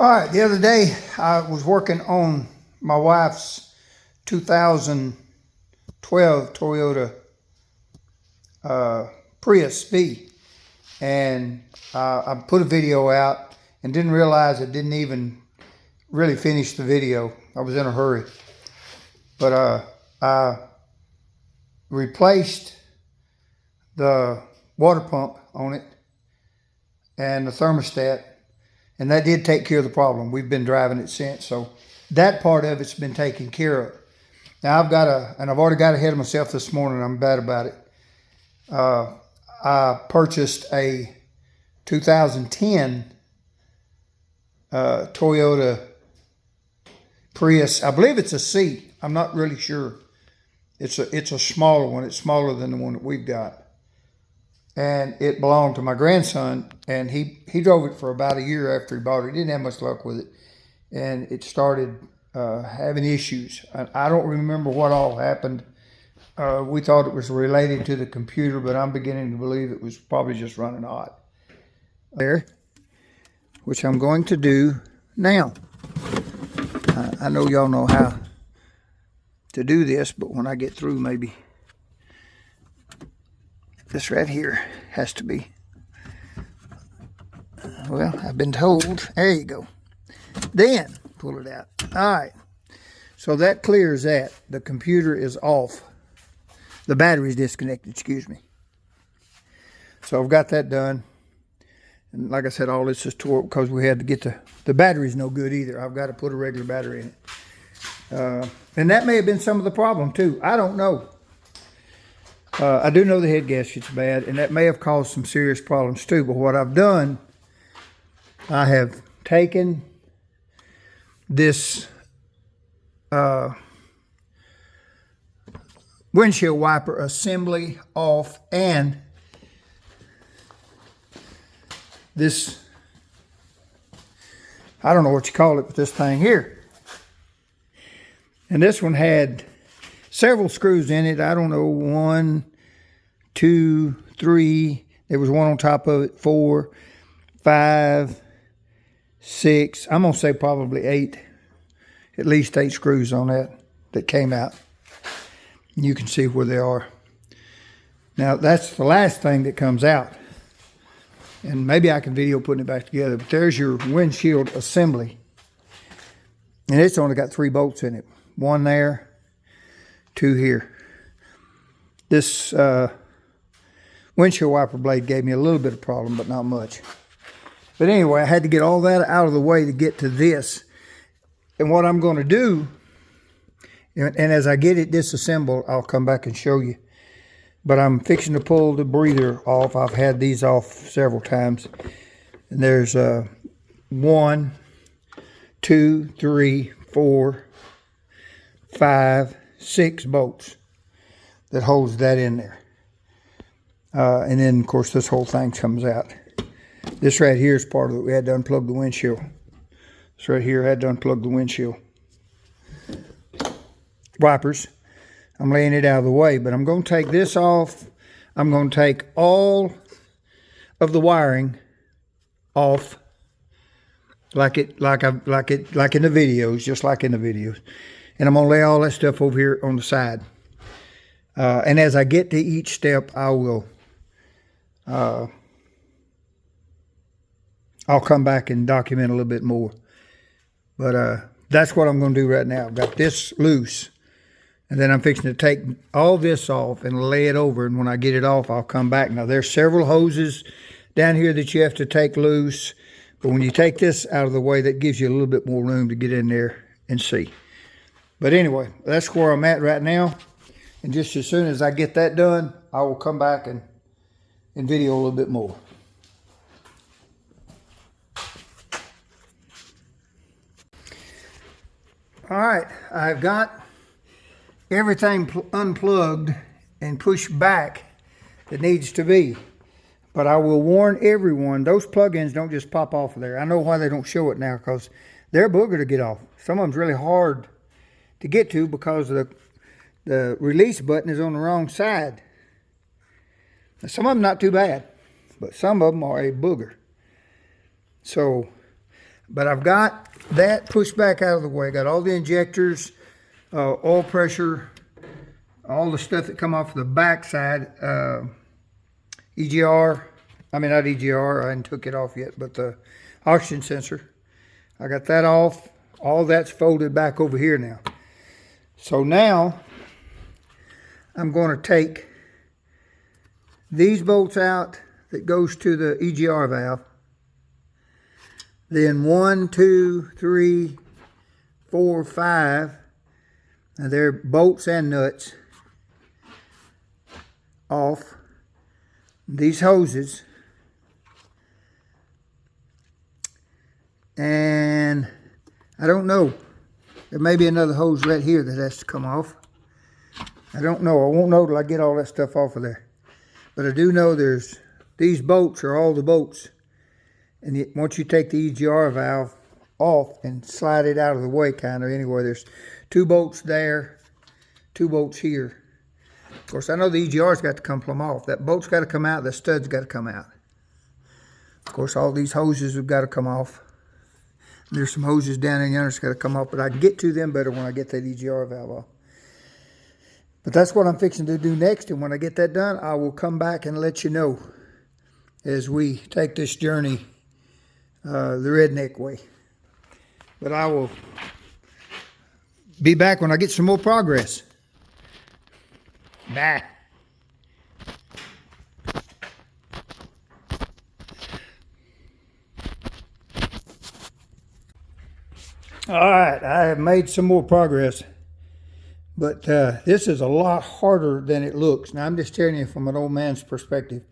All right, the other day I was working on my wife's 2012 Toyota Prius B, and I put a video out and didn't realize it didn't even really finish the video. I was in a hurry, but I replaced the water pump on it and the thermostat, and that did take care of the problem. We've been driving it since, so that part of it's been taken care of. Now I've already got ahead of myself this morning. I'm bad about it. I purchased a 2010 Toyota Prius. I believe it's a C. I'm not really sure. It's a smaller one. It's smaller than the one that we've got. And it belonged to my grandson, and he drove it for about a year after he bought it. He didn't have much luck with it, and it started having issues. I don't remember what all happened. We thought it was related to the computer, but I'm beginning to believe it was probably just running hot. There, which I'm going to do now. I know y'all know how to do this, but when I get through, maybe this right here has to be. Well, I've been told. There you go. Then pull it out. All right. So that clears that. The computer is off. The battery's disconnected, excuse me. So I've got that done. And like I said, all this is tore because we had to get the battery's no good either. I've got to put a regular battery in it. And that may have been some of the problem too. I don't know. I do know the head gasket's bad, and that may have caused some serious problems too. But what I've done, I have taken this windshield wiper assembly off, and this, I don't know what you call it, but this thing here. And this one had several screws in it. I don't know, 1, 2, 3. There was one on top of it, 4, 5, 6. I'm going to say probably 8. At least 8 screws on that came out. You can see where they are. Now, that's the last thing that comes out. And maybe I can video putting it back together. But there's your windshield assembly. And it's only got 3 bolts in it. 1 there, 2 here. This windshield wiper blade gave me a little bit of problem, but not much. But anyway, I had to get all that out of the way to get to this. And what I'm going to do, and as I get it disassembled, I'll come back and show you. But I'm fixing to pull the breather off. I've had these off several times. And there's 1, 2, 3, 4, 5, 6 bolts that holds that in there. And then, of course, this whole thing comes out. This right here is part of it. We had to unplug the windshield. This right here had to unplug the windshield wipers. I'm laying it out of the way, but I'm going to take this off. I'm going to take all of the wiring off, like in the videos, just like in the videos. And I'm going to lay all that stuff over here on the side. And as I get to each step, I will, I'll come back and document a little bit more. But that's what I'm going to do right now. I've got this loose. And then I'm fixing to take all this off and lay it over. And when I get it off, I'll come back. Now, there's several hoses down here that you have to take loose. But when you take this out of the way, that gives you a little bit more room to get in there and see. But anyway, that's where I'm at right now. And just as soon as I get that done, I will come back and video a little bit more. All right, I've got everything unplugged and pushed back that needs to be. But I will warn everyone, those plug-ins don't just pop off of there. I know why they don't show it now, because they're a booger to get off. Some of them's really hard to get to because the release button is on the wrong side. Now, some of them not too bad, but some of them are a booger. So But I've got that pushed back out of the way. Got all the injectors, oil pressure, all the stuff that come off the back side, EGR, I mean not EGR, I hadn't took it off yet, but the oxygen sensor. I got that off. All that's folded back over here now. So now I'm going to take these bolts out that goes to the EGR valve. Then 1, 2, 3, 4, 5. And they're bolts and nuts off. These hoses. And I don't know. There may be another hose right here that has to come off. I don't know. I won't know till I get all that stuff off of there. But I do know these bolts are all the bolts. And once you take the EGR valve off and slide it out of the way kind of anyway, there's 2 bolts there, 2 bolts here. Of course, I know the EGR's got to come plumb off. That bolt's got to come out, the stud's got to come out. Of course, all these hoses have got to come off. There's some hoses down in yonder that's got to come off, but I can get to them better when I get that EGR valve off. But that's what I'm fixing to do next, and when I get that done, I will come back and let you know as we take this journey the redneck way. But I will be back when I get some more progress. Bye. All right, I have made some more progress, but this is a lot harder than it looks. Now, I'm just telling you from an old man's perspective.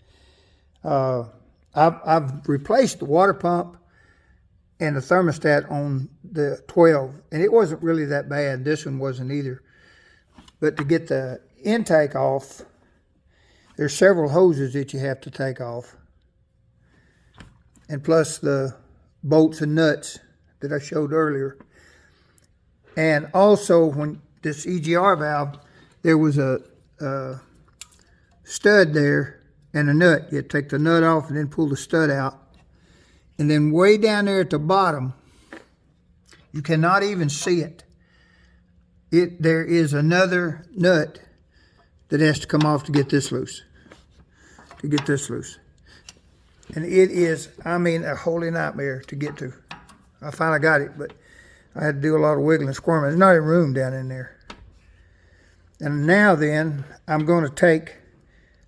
I've replaced the water pump and the thermostat on the 12, and it wasn't really that bad. This one wasn't either. But to get the intake off, there's several hoses that you have to take off, and plus the bolts and nuts that I showed earlier. And also, when this EGR valve, there was a stud there and a nut. You had to take the nut off and then pull the stud out. And then way down there at the bottom, you cannot even see it. There is another nut that has to come off to get this loose. And it is, I mean, a holy nightmare to get to. I finally got it, but I had to do a lot of wiggling and squirming. There's not even room down in there. And now then, I'm going to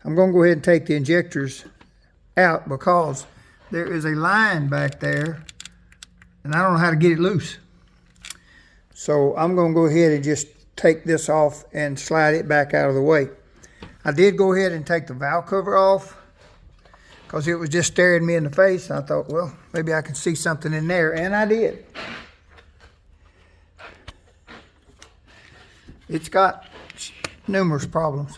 go ahead and take the injectors out because there is a line back there and I don't know how to get it loose. So I'm going to go ahead and just take this off and slide it back out of the way. I did go ahead and take the valve cover off because it was just staring me in the face. And I thought, well, maybe I can see something in there, and I did. It's got numerous problems,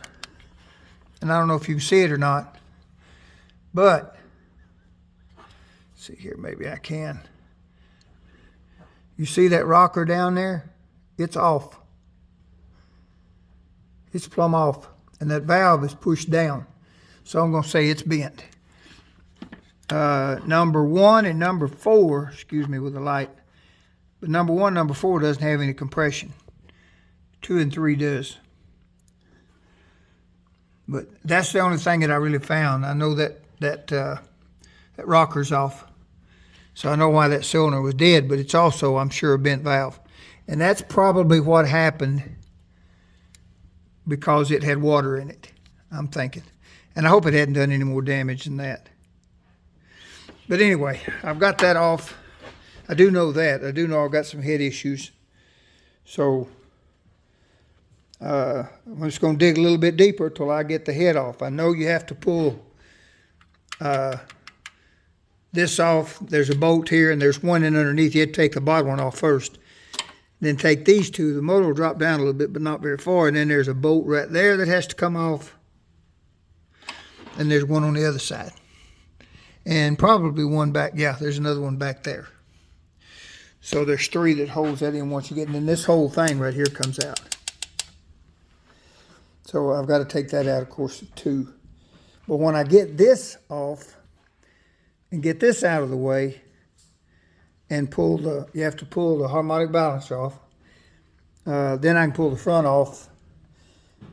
and I don't know if you can see it or not, but let's see here, maybe I can. You see that rocker down there? It's off. It's plumb off, and that valve is pushed down. So I'm going to say it's bent. Number 1 and number 4, excuse me with the light, but number 1, number 4 doesn't have any compression. 2 and 3 does. But that's the only thing that I really found. I know that rocker's off. So I know why that cylinder was dead, but it's also, I'm sure, a bent valve. And that's probably what happened because it had water in it, I'm thinking. And I hope it hadn't done any more damage than that. But anyway, I've got that off. I do know that. I do know I've got some head issues. So I'm just going to dig a little bit deeper till I get the head off. I know you have to pull this off. There's a bolt here and there's one in underneath. You have to take the bottom one off first. Then take these two. The motor will drop down a little bit, but not very far. And then there's a bolt right there that has to come off. And there's one on the other side. And probably one back. Yeah, there's another one back there. So there's 3 that holds that in once you get in. And this whole thing right here comes out. So I've got to take that out, of course, too. But when I get this off and get this out of the way and you have to pull the harmonic balance off. Then I can pull the front off.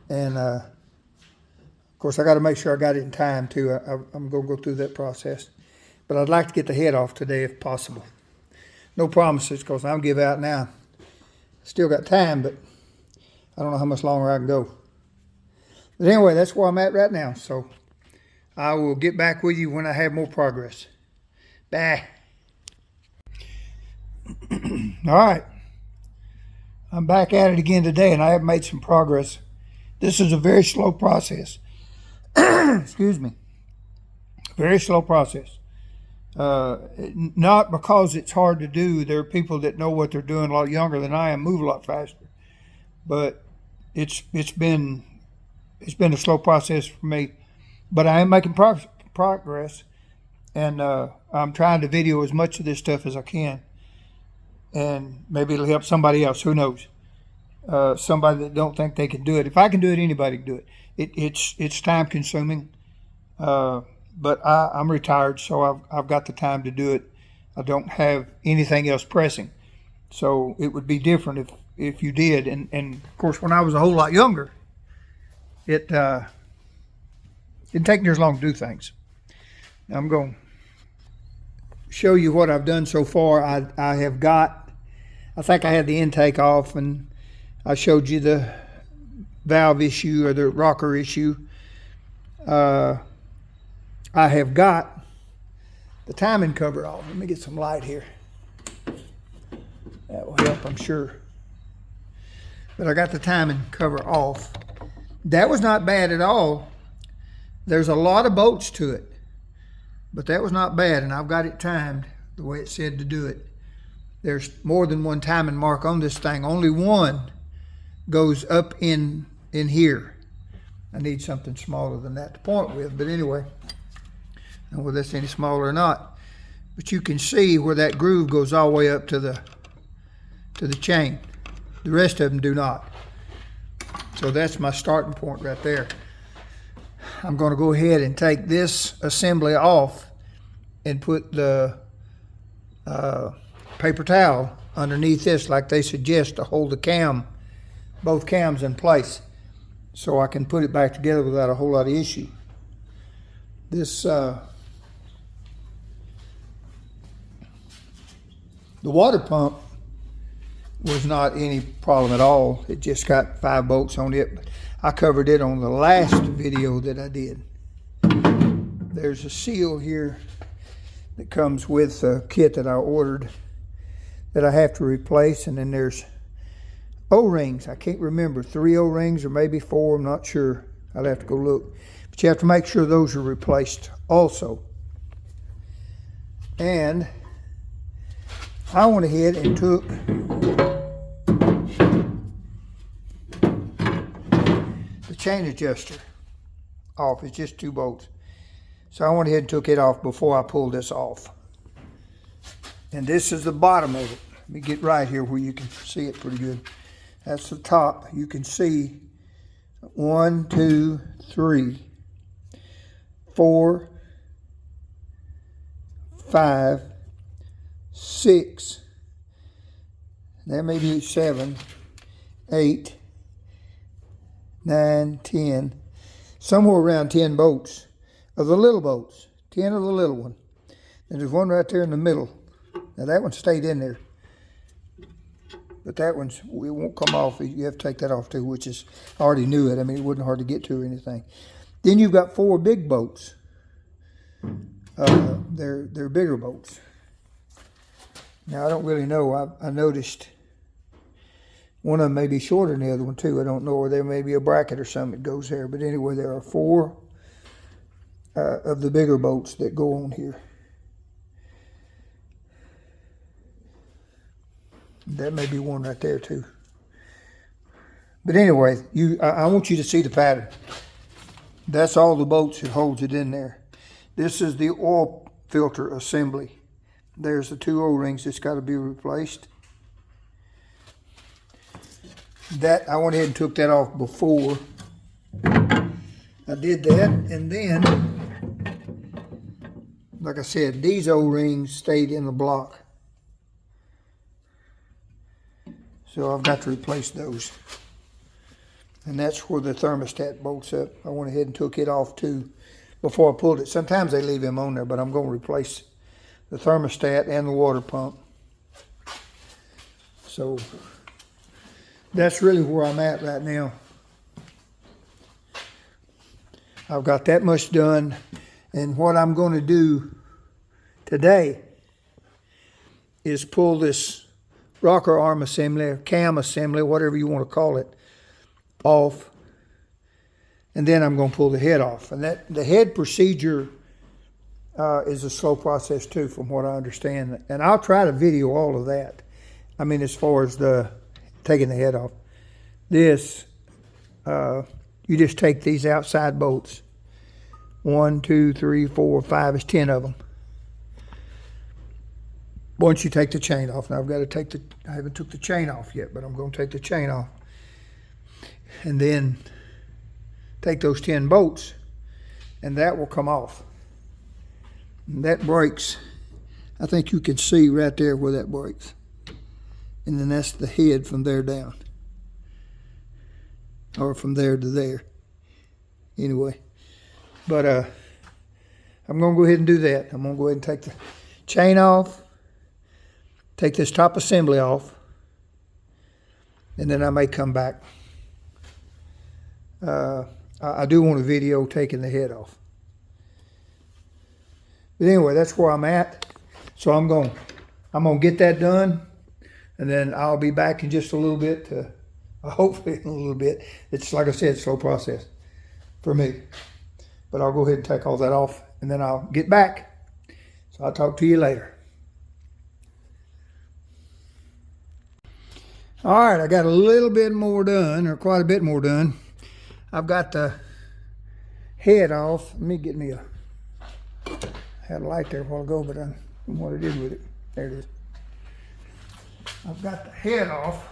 And of course I got to make sure I got it in time too. I'm going to go through that process. But I'd like to get the head off today if possible. No promises because I'll give out now. Still got time, but I don't know how much longer I can go. But anyway, that's where I'm at right now. So I will get back with you when I have more progress. Bye. All right. I'm back at it again today, and I have made some progress. This is a very slow process. Excuse me. Very slow process. Not because it's hard to do. There are people that know what they're doing a lot younger than I am, move a lot faster. But it's been a slow process for me. But I am making progress, and I'm trying to video as much of this stuff as I can. And maybe it'll help somebody else. Who knows? Somebody that don't think they can do it. If I can do it, anybody can do it. It's time consuming. But I'm retired, so I've got the time to do it. I don't have anything else pressing. So it would be different if you did. And of course, when I was a whole lot younger, it didn't take near as long to do things. Now I'm going to show you what I've done so far. I think I had the intake off, and I showed you the valve issue or the rocker issue. I have got the timing cover off. Let me get some light here. That will help, I'm sure. But I got the timing cover off. That was not bad at all. There's a lot of bolts to it, but that was not bad, and I've got it timed the way it said to do it. There's more than one timing mark on this thing. Only one goes up in here. I need something smaller than that to point with, but anyway, I don't know whether that's any smaller or not. But you can see where that groove goes all the way up to the chain. The rest of them do not. So that's my starting point right there. I'm going to go ahead and take this assembly off and put the paper towel underneath this like they suggest to hold the both cams in place, so I can put it back together without a whole lot of issue. This the water pump was not any problem at all. It just got 5 bolts on it. But I covered it on the last video that I did. There's a seal here that comes with the kit that I ordered that I have to replace, and then there's O-rings. I can't remember, 3 O-rings or maybe 4, I'm not sure. I'll have to go look. But you have to make sure those are replaced also. And I went ahead and took the chain adjuster off. It's just 2 bolts. So I went ahead and took it off before I pulled this off. And this is the bottom of it. Let me get right here where you can see it pretty good. That's the top. You can see 1, 2, 3, 4, 5, 6. That may be 7, 8, 9, 10. Somewhere around 10 bolts of the little bolts. 10 of the little one. And there's one right there in the middle. Now that one stayed in there. But that one's, it won't come off. You have to take that off too, which is, I already knew it. I mean, it wasn't hard to get to or anything. Then you've got 4 big bolts. They're bigger bolts. Now I don't really know. I noticed one of them may be shorter than the other one too. I don't know, or there may be a bracket or something that goes there. But anyway, there are 4 of the bigger bolts that go on here. That may be one right there too. But anyway, I want you to see the pattern. That's all the bolts that holds it in there. This is the oil filter assembly. There's the 2 O-rings that's got to be replaced. That I went ahead and took that off before I did that, and then, like I said, these O-rings stayed in the block. So I've got to replace those. And that's where the thermostat bolts up. I went ahead and took it off too before I pulled it. Sometimes they leave them on there, but I'm going to replace the thermostat and the water pump. So that's really where I'm at right now. I've got that much done. And what I'm going to do today is pull this rocker arm assembly, or cam assembly, whatever you want to call it, off. And then I'm going to pull the head off. And that the head procedure is a slow process too, from what I understand. And I'll try to video all of that. I mean, as far as the taking the head off. This, you just take these outside bolts. 1, 2, 3, 4, 5, it's 10 of them. Once you take the chain off, now I've got to take I haven't took the chain off yet, but I'm going to take the chain off. And then take those 10 bolts, and that will come off. And that breaks. I think you can see right there where that breaks. And then that's the head from there down. Or from there to there. Anyway. But I'm going to go ahead and do that. I'm going to go ahead and take the chain off. Take this top assembly off. And then I may come back. I do want a video taking the head off. But anyway, that's where I'm at. So I'm going to get that done. And then I'll be back in just a little bit. Hopefully in a little bit. It's like I said, slow process for me. But I'll go ahead and take all that off. And then I'll get back. So I'll talk to you later. All right, I got a little bit more done, or quite a bit more done. I've got the head off. Let me get me I had a light there a while ago, but I don't know what I did with it. There it is. I've got the head off.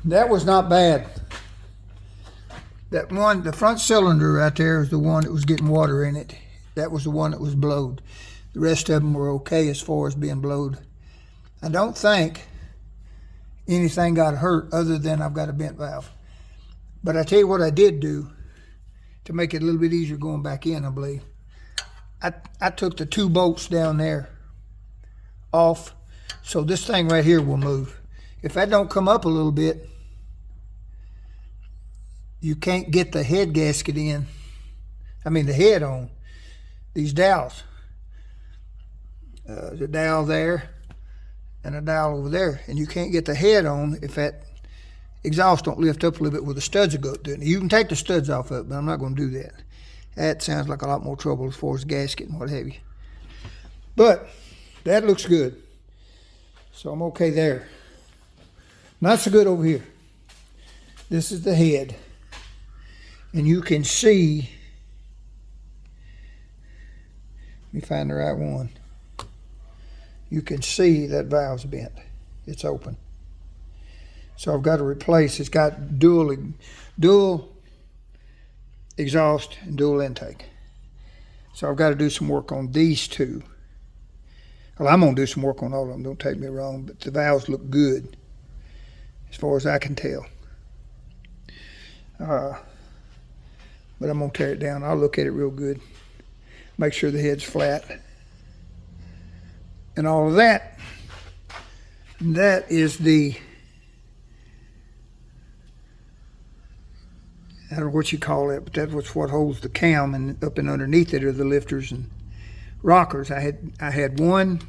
That was not bad. That one, the front cylinder right there is the one that was getting water in it. That was the one that was blowed. The rest of them were okay as far as being blowed. I don't think anything got hurt other than I've got a bent valve. But I tell you what I did do to make it a little bit easier going back in, I believe. I took the 2 bolts down there off, so this thing right here will move. If that don't come up a little bit, you can't get the head gasket in. I mean the head on these dowels. There's a dowel there and a dowel over there, and you can't get the head on if that exhaust don't lift up a little bit where the studs will go to it. You can take the studs off of it, but I'm not going to do that. That sounds like a lot more trouble as far as gasket and what have you. But that looks good. So I'm okay there. Not so good over here. This is the head. And you can see, let me find the right one. You can see that valve's bent. It's open. So I've got to replace, it's got dual exhaust and dual intake. So I've got to do some work on these 2. Well, I'm going to do some work on all of them, don't take me wrong, but the valves look good as far as I can tell. But I'm going to tear it down. I'll look at it real good. Make sure the head's flat. And all of that. And that is the, I don't know what you call it, but that was what holds the cam, and up and underneath it are the lifters and rockers. I had one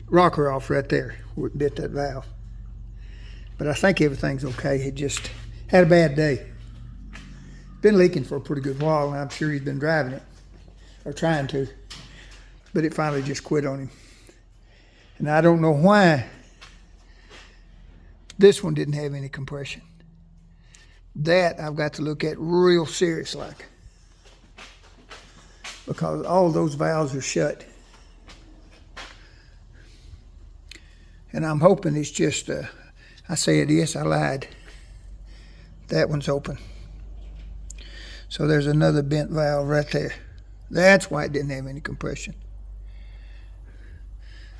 rocker off right there where it bit that valve. But I think everything's okay. It just had a bad day. Been leaking for a pretty good while, and I'm sure he's been driving it, or trying to. But it finally just quit on him. And I don't know why this one didn't have any compression. That I've got to look at real serious like. Because all those valves are shut. And I'm hoping it's just, I say it is, I lied. That one's open. So there's another bent valve right there. That's why it didn't have any compression.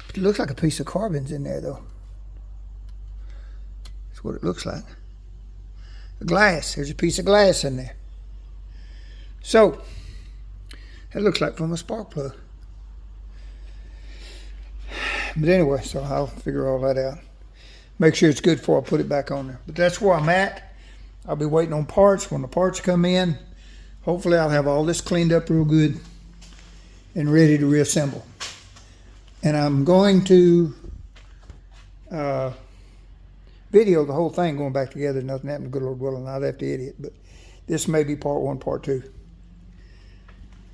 But it looks like a piece of carbon's in there though. That's what it looks like. A glass. There's a piece of glass in there. So, that looks like from a spark plug. But anyway, so I'll figure all that out. Make sure it's good before I put it back on there. But that's where I'm at. I'll be waiting on parts. When the parts come in, hopefully I'll have all this cleaned up real good and ready to reassemble. And I'm going to video the whole thing going back together. Nothing happened to good Lord willing. I'd have to edit it, but this may be part 1, part 2.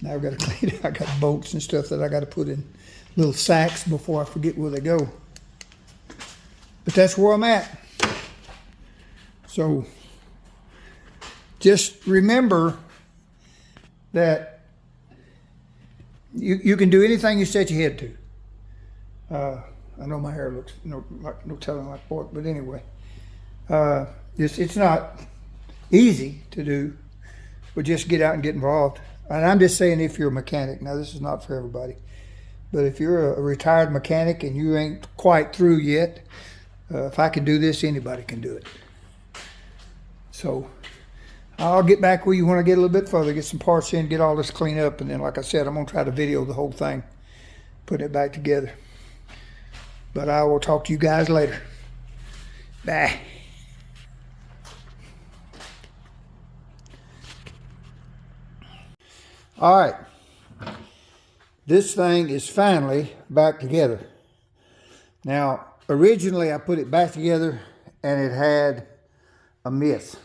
Now I've got to clean it. I got bolts and stuff that I got to put in little sacks before I forget where they go. But that's where I'm at. So just remember that you can do anything you set your head to. I know my hair looks no telling like pork, but anyway, it's not easy to do, but just get out and get involved. And I'm just saying, if you're a mechanic, now this is not for everybody, but if you're a retired mechanic and you ain't quite through yet, if I can do this, anybody can do it. So I'll get back with you when I get a little bit further, get some parts in, get all this cleaned up, and then, like I said, I'm going to try to video the whole thing, put it back together. But I will talk to you guys later. Bye. All right. This thing is finally back together. Now, originally I put it back together and it had a miss.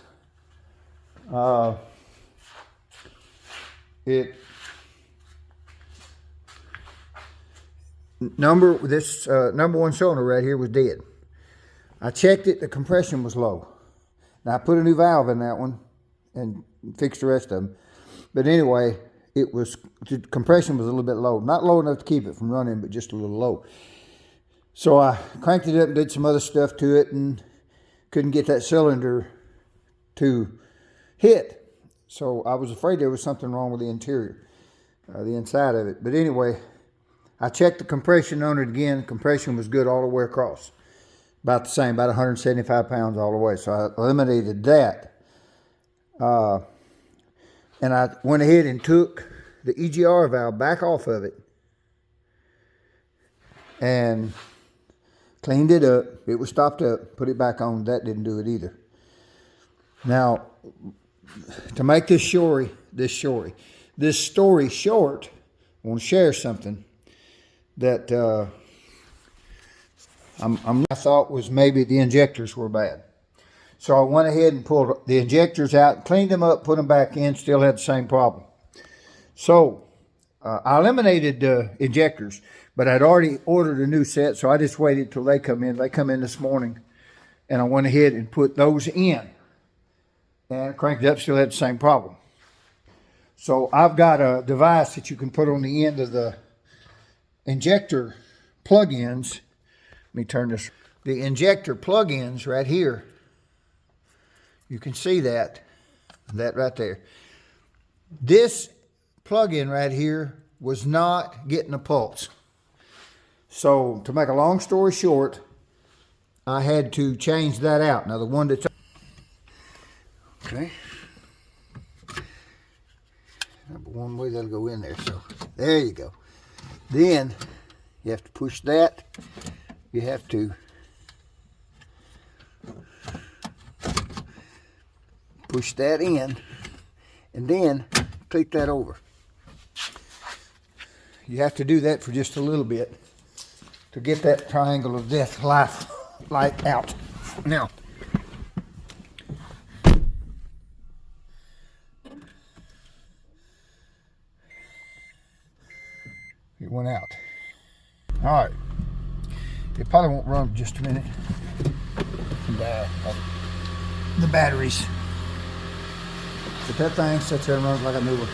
Number 1 cylinder right here was dead. I checked it, the compression was low. Now I put a new valve in that one and fixed the rest of them. But anyway, the compression was a little bit low. Not low enough to keep it from running, but just a little low. So I cranked it up and did some other stuff to it and couldn't get that cylinder to hit. So I was afraid there was something wrong with the interior, the inside of it. But anyway, I checked the compression on it again. Compression was good all the way across. About the same, about 175 pounds all the way. So I eliminated that. And I went ahead and took the EGR valve back off of it and cleaned it up. It was stopped up, put it back on. That didn't do it either. Now, to make this story short, I want to share something that I thought was maybe the injectors were bad. So I went ahead and pulled the injectors out, cleaned them up, put them back in, still had the same problem. So I eliminated the injectors, but I'd already ordered a new set, so I just waited till they come in. They come in this morning, and I went ahead and put those in. And cranked it up, still had the same problem. So I've got a device that you can put on the end of the injector plug-ins. Let me turn this. The injector plug-ins right here. You can see that right there. This plug-in right here was not getting a pulse. So to make a long story short, I had to change that out. Now the one that's okay. Number one way that'll go in there. So there you go. Then you have to push that. You have to push that in and then click that over. You have to do that for just a little bit to get that triangle of death light out. Now, it went out. All right. It probably won't run for just a minute. The batteries. But that thing sits there and runs like a new one.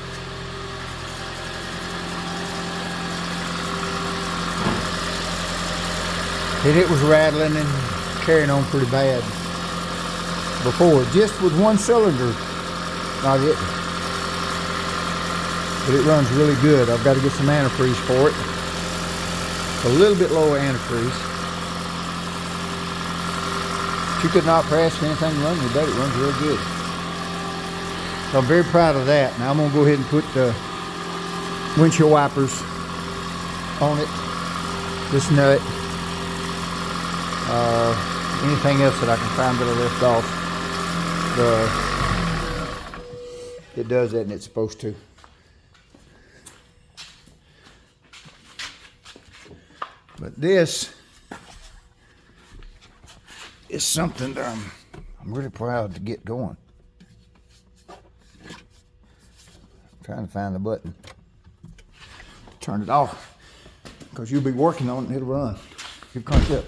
And it was rattling and carrying on pretty bad before, just with one cylinder, not it. But it runs really good. I've got to get some antifreeze for it. A little bit lower antifreeze. You could not press anything run with that. It runs real good. So I'm very proud of that. Now I'm going to go ahead and put the windshield wipers on it. This nut. Anything else that I can find that I left off. It does that and it's supposed to. But this is something that I'm really proud to get going. I'm trying to find the button. Turn it off. Because you'll be working on it and it'll run. You'll crank up.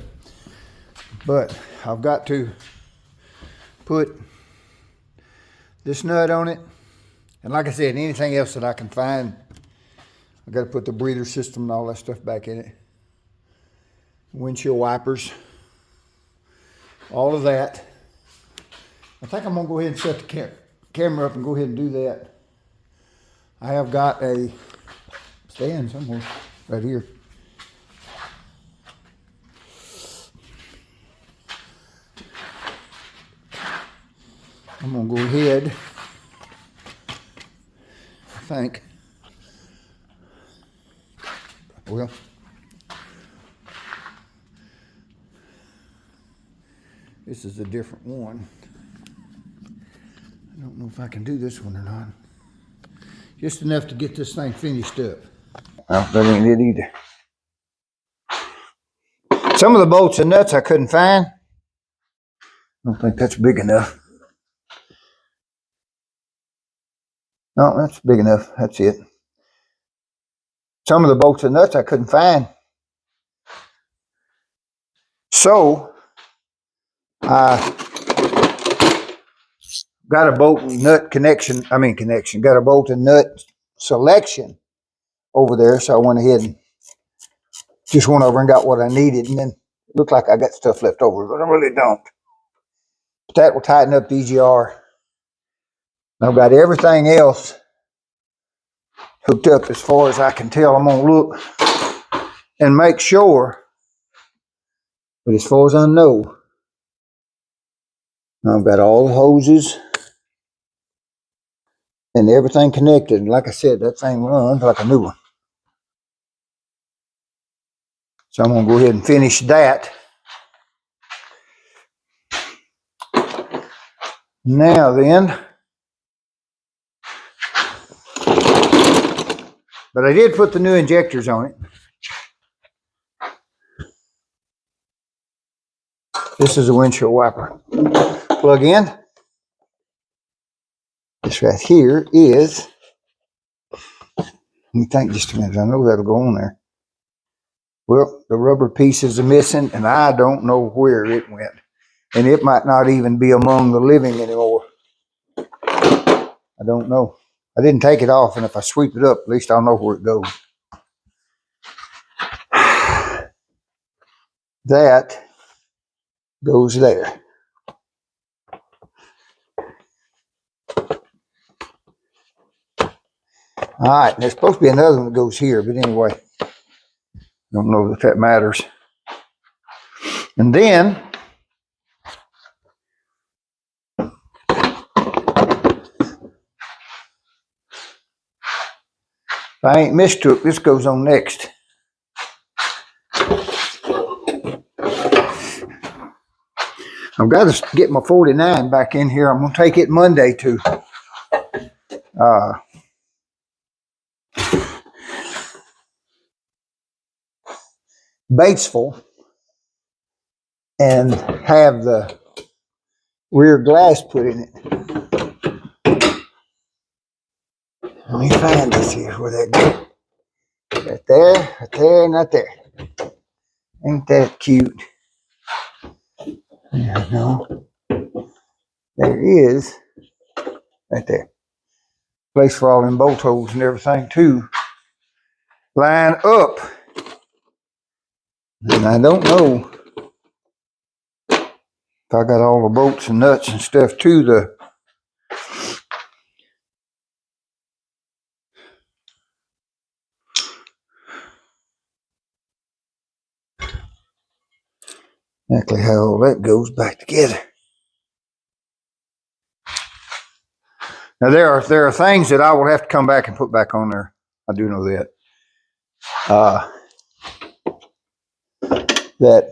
But I've got to put this nut on it. And like I said, anything else that I can find, I've got to put the breather system and all that stuff back in it. Windshield wipers. All of that. I think I'm going to go ahead and set the camera up and go ahead and do that. I have got a stand somewhere right here. I'm going to go ahead, I think, well, this is a different one. I don't know if I can do this one or not. Just enough to get this thing finished up. Oh, that ain't it either. Some of the bolts and nuts I couldn't find. I don't think that's big enough. No, that's big enough. That's it. Some of the bolts and nuts I couldn't find. So, I got a bolt and nut connection. Got a bolt and nut selection over there. So I went ahead and just went over and got what I needed. And then it looked like I got stuff left over, but I really don't. But that will tighten up the EGR. I've got everything else hooked up as far as I can tell. I'm going to look and make sure. But as far as I know, I've got all the hoses and everything connected. And like I said, that thing runs like a new one. So I'm going to go ahead and finish that. Now then, but I did put the new injectors on it. This is a windshield wiper. Plug in. This right here is, let me think just a minute, I know that'll go on there. Well, the rubber pieces are missing and I don't know where it went. And it might not even be among the living anymore. I don't know. I didn't take it off, and if I sweep it up, at least I'll know where it goes. That goes there. All right, there's supposed to be another one that goes here, but anyway, I don't know if that matters. And then, if I ain't mistook, this goes on next. I've got to get my 49 back in here. I'm going to take it Monday to Batesville and have the rear glass put in it. Let me find this here where that goes. Right there, and right there. Ain't that cute? Yeah, no. There is, right there. Place for all them bolt holes and everything to line up. And I don't know if I got all the bolts and nuts and stuff to the exactly how all that goes back together. Now there are things that I will have to come back and put back on there. I do know that. That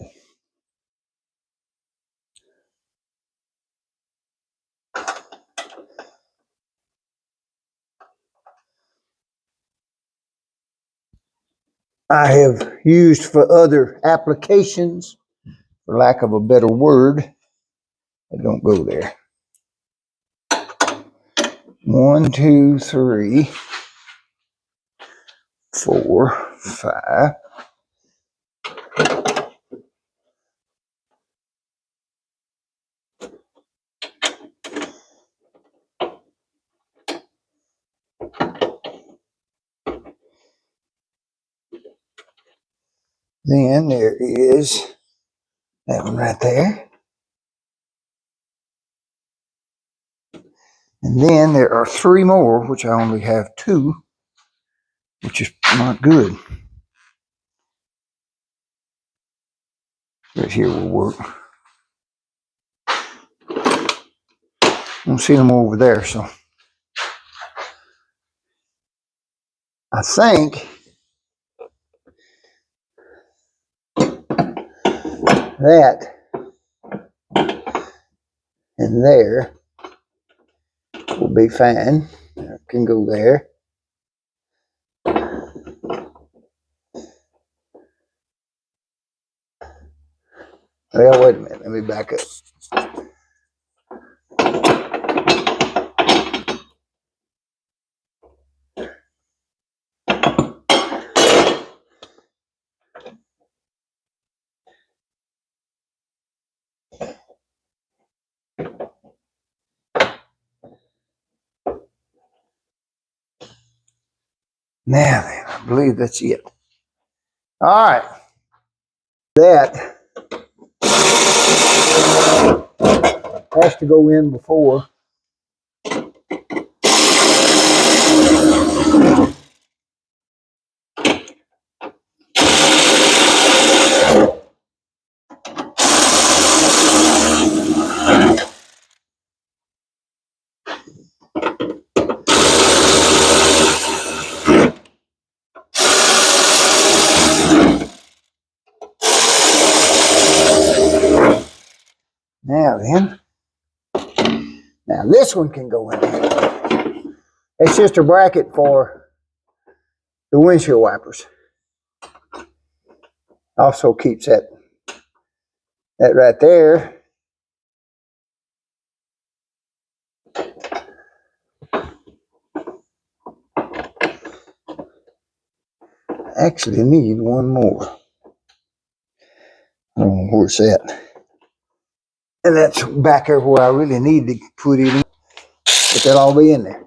I have used for other applications, for lack of a better word. I don't go there. 1, 2, 3, 4, 5. Then there is that one right there. And then there are 3 more, which I only have 2, which is not good. Right here will work. I don't see them over there, so I think that and there will be fine. I can go there. Well, wait a minute. Let me back up. Now then, I believe that's it. All right. That has to go in before. Now then, now this one can go in there. It's just a bracket for the windshield wipers. Also keeps that right there. Actually need one more. I don't know where it's at. And that's back there where I really need to put it in. But that'll all be in there.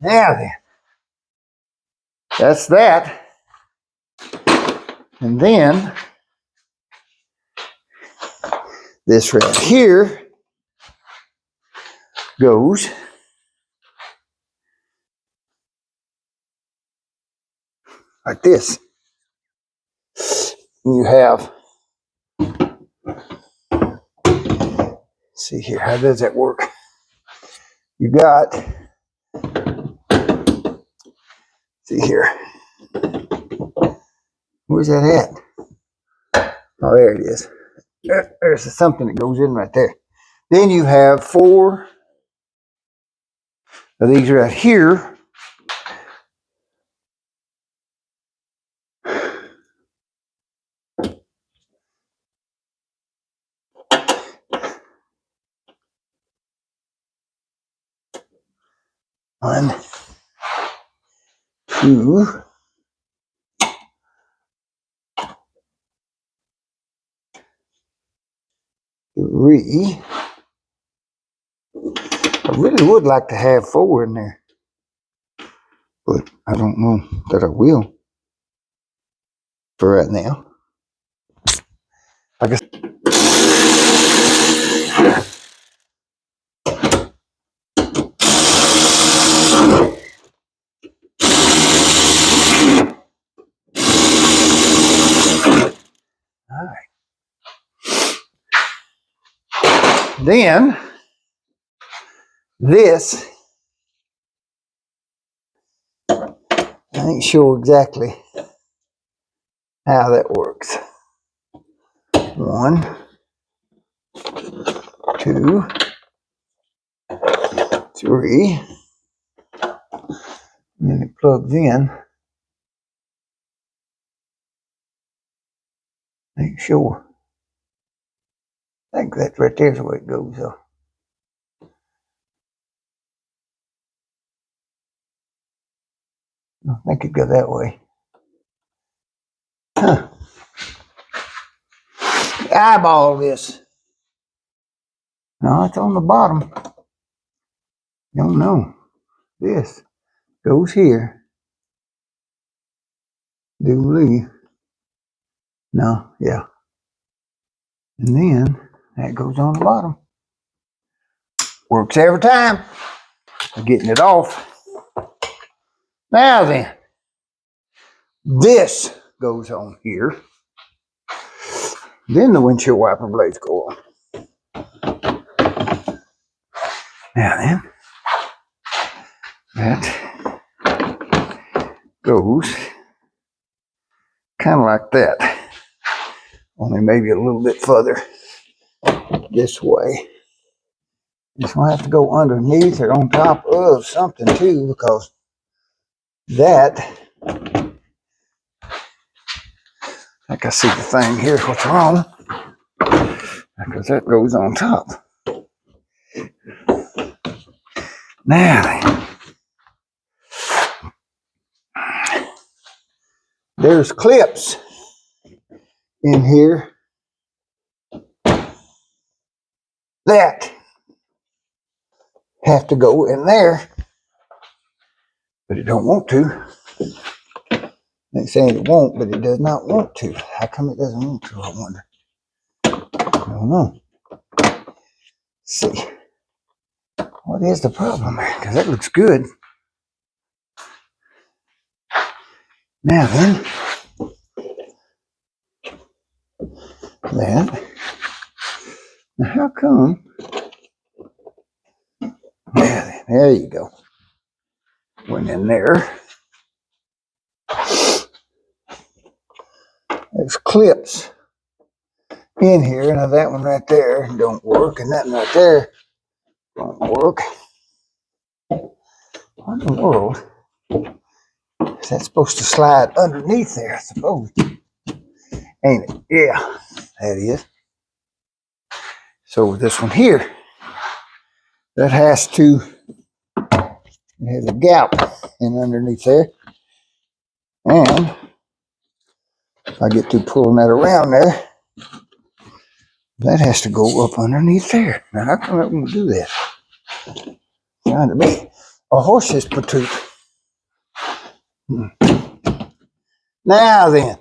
Now then, that's that. And then this right here goes like this. You have, see here, how does that work? You got, see here, where's that at? Oh, there it is. There's something that goes in right there. Then you have 4 of these right here. One, 2, 3. I really would like to have 4 in there, but I don't know that I will for right now. I guess. Then this, I ain't sure exactly how that works. 1, 2, 3. And then it plugs in. Ain't sure. I think that's right there's the way it goes, though. I think it goes that way. Huh. Eyeball this. No, it's on the bottom. Don't know. This goes here. Do believe. No, yeah. And then that goes on the bottom. Works every time. I'm getting it off. Now then, this goes on here. Then the windshield wiper blades go on. Now then, that goes kind of like that. Only maybe a little bit further this way. This will have to go underneath or on top of something too, because that, I can see the thing here, what's wrong, because that goes on top. Now, there's clips in here that have to go in there, but it don't want to. They saying it won't, but it does not want to. How come it doesn't want to, I wonder? I don't know. Let's see. What is the problem there? Because that looks good. Now then, that. Now how come? There you go. Went in there. There's clips in here. Now that one right there don't work, and that one right there don't work. What in the world? Is that supposed to slide underneath there, I suppose? Ain't it? Yeah, that is. So this one here, that has to, it has a gap in underneath there. And if I get to pulling that around there, that has to go up underneath there. Now, how come it won't do that? Trying to be a horse's patoot. Now then,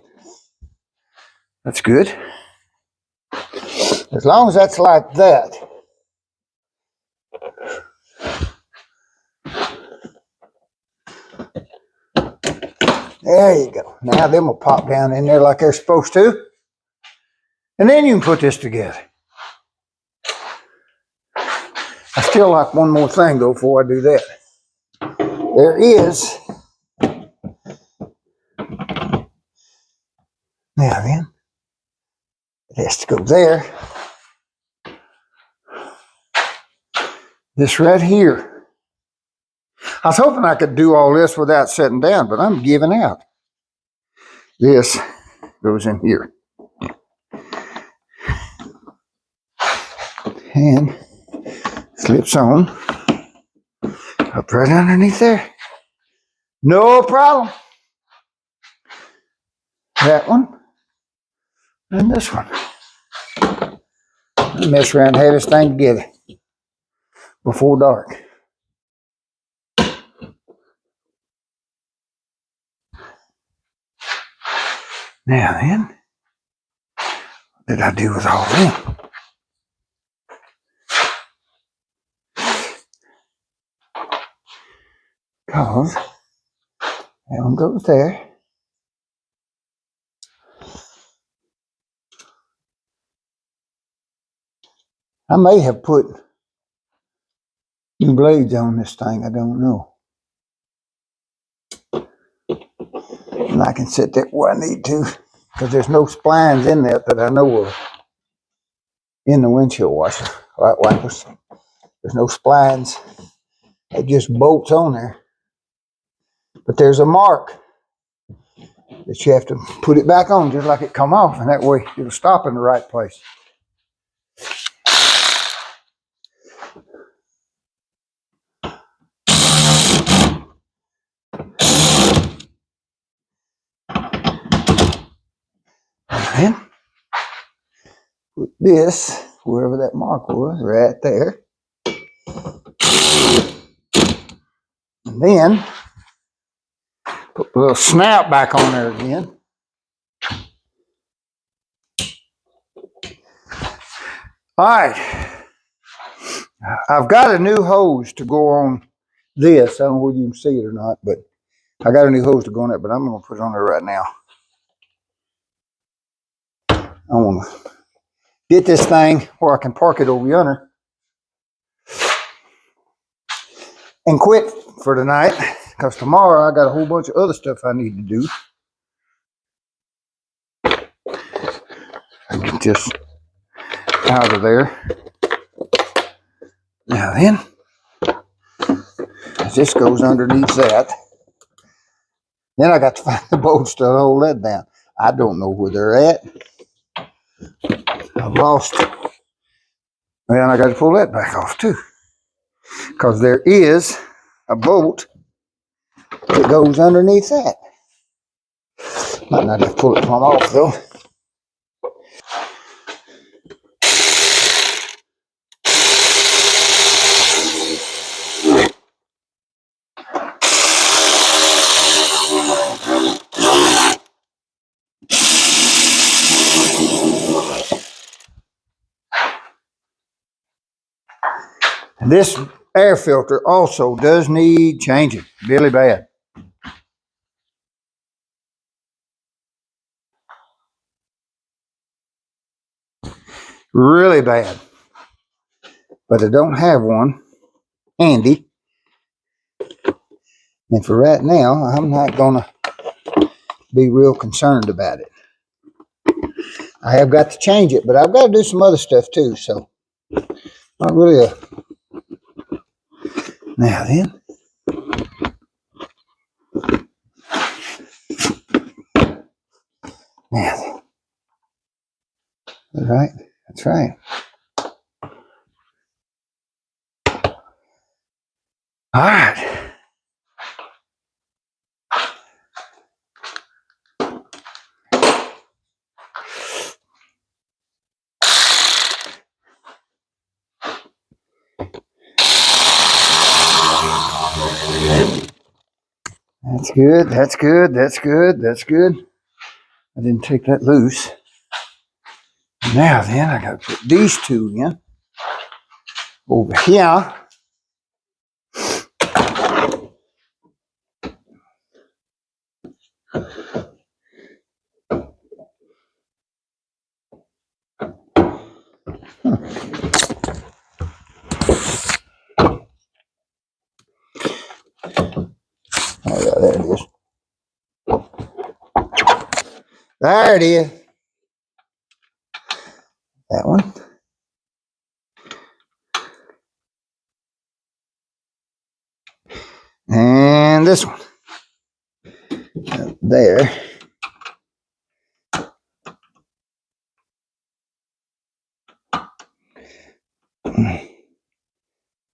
that's good. As long as that's like that. There you go. Now them will pop down in there like they're supposed to. And then you can put this together. I still like one more thing though before I do that. There is, now then, it has to go there. This right here. I was hoping I could do all this without sitting down, but I'm giving out. This goes in here. And slips on up right underneath there. No problem. That one and this one. I'll mess around and have this thing together before dark. Now then, what did I do with all them? Because that one goes there. I may have put new blades on this thing. I don't know. And I can set that where I need to, because there's no splines in there that I know of in the windshield washer, light wipers. There's no splines. It just bolts on there. But there's a mark that you have to put it back on just like it come off, and that way it'll stop in the right place. And put this wherever that mark was, right there. And then put the little snap back on there again. All right. I've got a new hose to go on this. I don't know whether you can see it or not, but I got a new hose to go on it, but I'm going to put it on there right now. I want to get this thing where I can park it over yonder and quit for tonight, because tomorrow I got a whole bunch of other stuff I need to do. Get this out of there. Now then, this goes underneath that. Then I got to find the bolts to hold that down. I don't know where they're at. I've lost. And I got to pull that back off too, because there is a bolt that goes underneath that. Might not have to pull it from off though. This air filter also does need changing really bad. Really bad. But I don't have one handy. And for right now, I'm not going to be real concerned about it. I have got to change it, but I've got to do some other stuff too, so not really a... Now then. Now then. All right, that's right. All right. That's good, that's good, that's good, that's good. I didn't take that loose. Now then, I got to put these two in over here. Oh yeah, there it is. There it is. That one. And this one. There.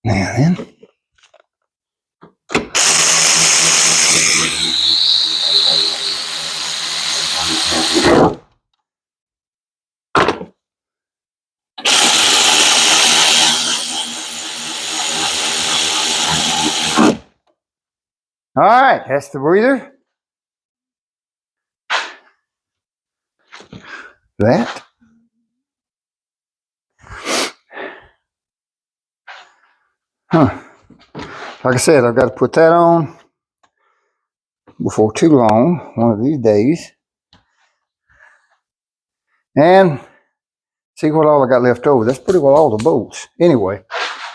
Now then. All right, that's the breather. That. Huh. Like I said, I've got to put that on before too long, one of these days. And See what all I got left over. That's pretty well all the bolts. Anyway,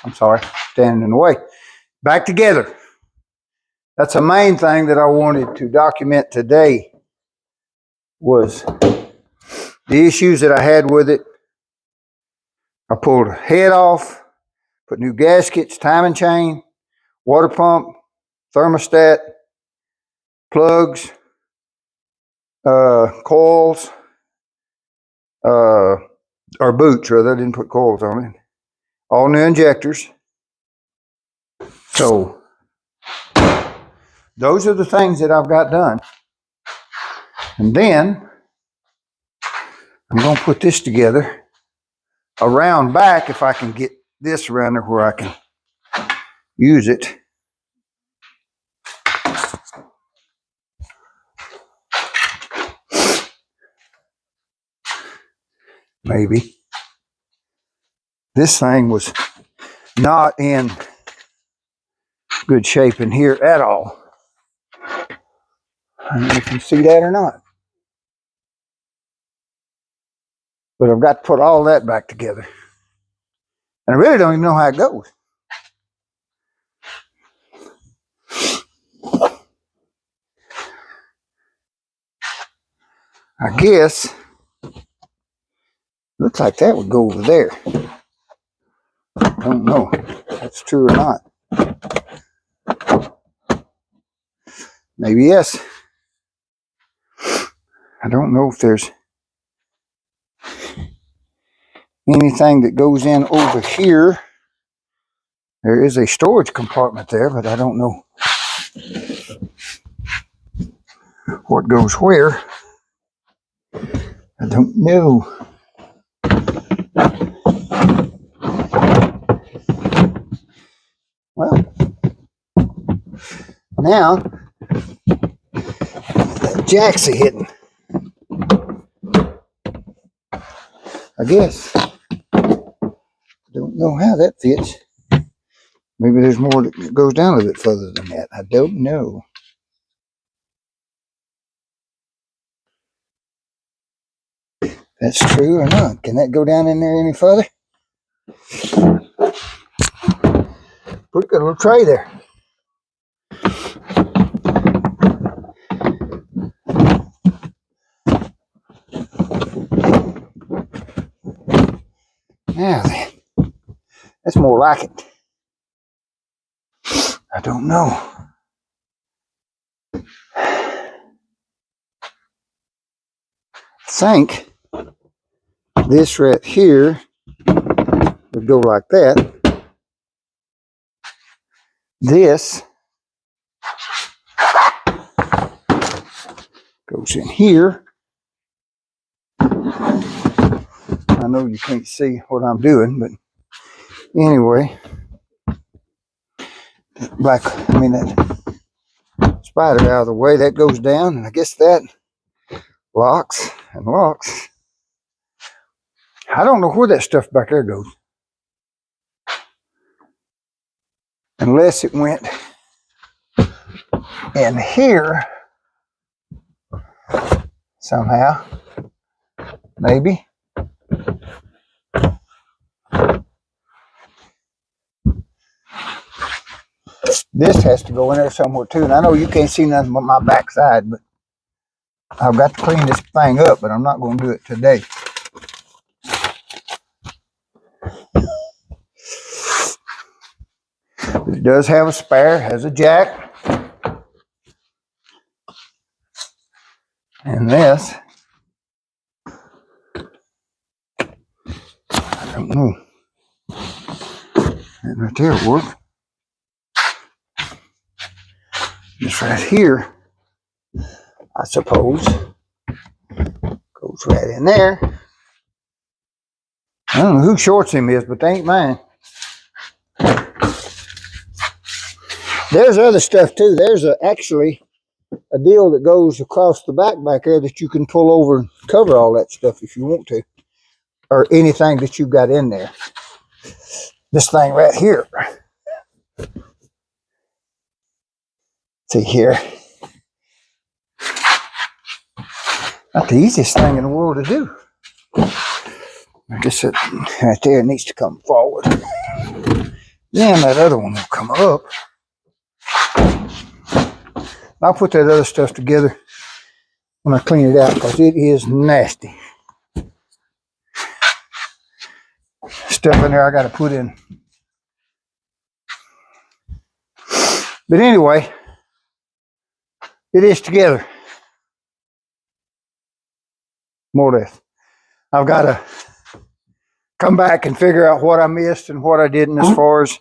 I'm sorry, standing in the way. Back together. That's the main thing that I wanted to document today was the issues that I had with it. I pulled a head off, put new gaskets, timing chain, water pump, thermostat, plugs, coils, or boots rather. I didn't put coils on it. All new injectors. So those are the things that I've got done. And then I'm going to put this together around back if I can get this around there where I can use it. Maybe. This thing was not in good shape in here at all. I don't know if you can see that or not. But I've got to put all that back together. And I really don't even know how it goes. I guess, looks like that would go over there. I don't know if that's true or not. Maybe yes. I don't know if there's anything that goes in over here. There is a storage compartment there, but I don't know what goes where. I don't know. Well, now that jack's a hitting. I guess. Don't know how that fits. Maybe there's more that goes down a little bit further than that. I don't know. That's true or not. Can that go down in there any further? Pretty good little tray there. Now then, that's more like it. I don't know. I think this right here would go like that. This goes in here. I know you can't see what I'm doing, but anyway, that spider out of the way, that goes down, and I guess that locks and locks. I don't know where that stuff back there goes. Unless it went in here somehow. Maybe. This has to go in there somewhere too. And I know you can't see nothing but my backside, but I've got to clean this thing up, but I'm not going to do it today. It does have a spare, has a jack. And this, I don't know. That right there will work. This right here, I suppose, goes right in there. I don't know who shorts him is, but they ain't mine. There's other stuff too. There's actually a deal that goes across the back there that you can pull over and cover all that stuff if you want to, or anything that you've got in there. This thing right here. See here. Not the easiest thing in the world to do. I guess that right there needs to come forward. Then that other one will come up. I'll put that other stuff together when I clean it out because it is nasty. Stuff in there I got to put in. But anyway, it is together. More or less. I've got to come back and figure out what I missed and what I didn't as far as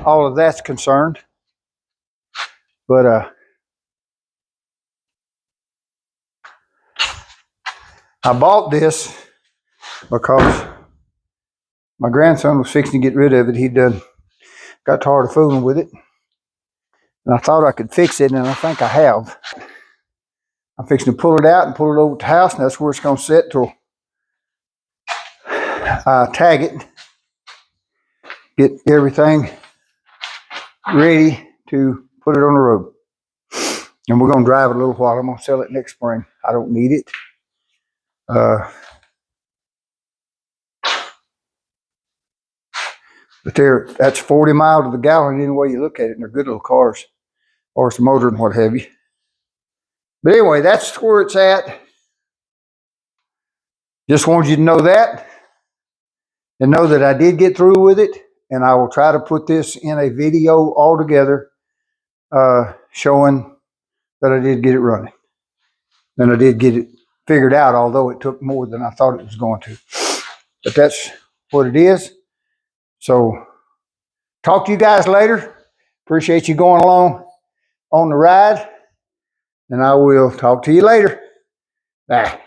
all of that's concerned. But I bought this because my grandson was fixing to get rid of it. He got tired of fooling with it. And I thought I could fix it, and I think I have. I'm fixing to pull it out and pull it over to the house, and that's where it's going to sit till I tag it, get everything ready to put it on the road. And we're going to drive it a little while. I'm going to sell it next spring. I don't need it. But that's 40 miles to the gallon any way you look at it, and they're good little cars, or it's a motor and what have you. But anyway, that's where it's at. Just wanted you to know that, and know that I did get through with it, and I will try to put this in a video all together, showing that I did get it running. And I did get it figured out, although it took more than I thought it was going to. But that's what it is. So, talk to you guys later. Appreciate you going along on the ride. And I will talk to you later. Bye.